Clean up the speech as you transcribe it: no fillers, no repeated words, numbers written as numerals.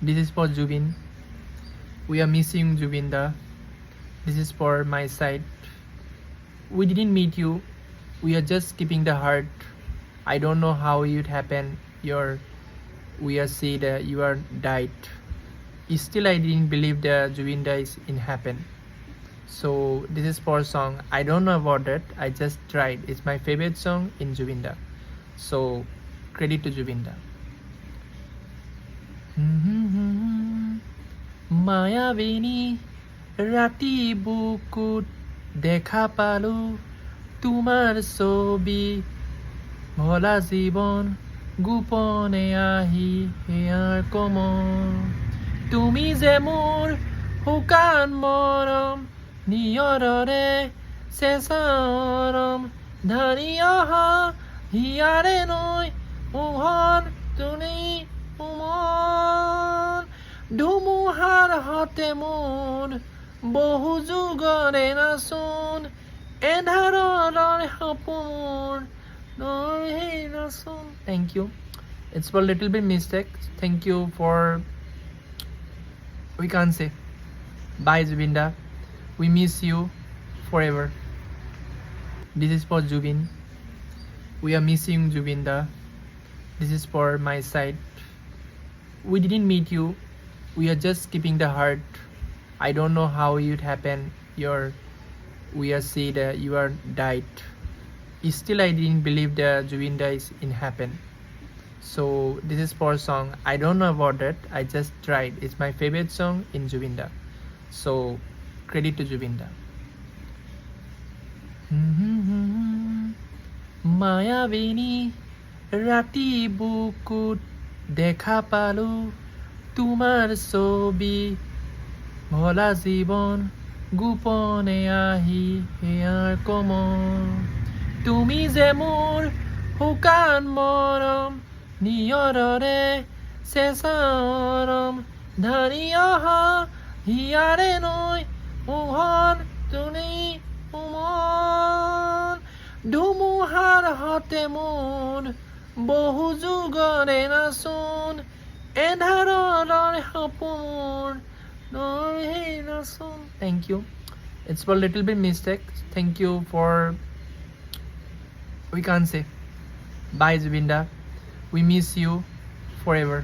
This is for Jubin. We are missing Jubinda. This is for my side. We didn't meet you. We are just keeping the heart. I don't know how it happened. We are said you are died. Still, I didn't believe that Jubinda is in happen. So this is for song. I don't know about that. I just tried. It's my favorite song in Jubinda. So credit to Jubinda. মায়াবিনী ৰাতি বুকুত দেখা পালো তোমাৰ ছবি ভলা জীৱন গোপনে আহি hair Kamal তুমি যে মোৰ শুকান মৰম নিয়ৰৰে চেঁচাৰম ধানি অহা হিয়াৰে নৈ মোহন তুমি উমন ধুমুহাৰ হতে মোৰ বহু যুগৰে নাচোন এন্ধাৰৰ সপোন নৰহি নাচোন Thank you. It's for little bit mistake. Thank you for we can't say bye Jubinda. We miss you forever. This is for Jubin. We are missing Jubinda. This is for my side. We didn't meet you. We are just keeping the heart. I don't know how it happened. We are said you are died. Still, I didn't believe that Jubinda is in happen. So this is for song. I don't know about that. I just tried. It's my favorite song in Jubinda. So credit to Jubinda. মায়াবিনী ৰাতি বুকুত দেখা পালো তোমাৰ ছবি ভলা জীৱন গোপনে আহি hair Kamal তুমি যে মোৰ শুকান মৰম নিয়ৰৰে চেঁচাৰম ধানি অহা হিয়াৰে নৈ মোহন তুমি উমন ধুমুহাৰ হতে মোৰ বহু যুগৰে নাচোন এন্ধাৰৰ সপোন নৰহি নাচোন Thank you. It's for little bit mistake. Thank you for we can't say bye Jubinda. We miss you forever.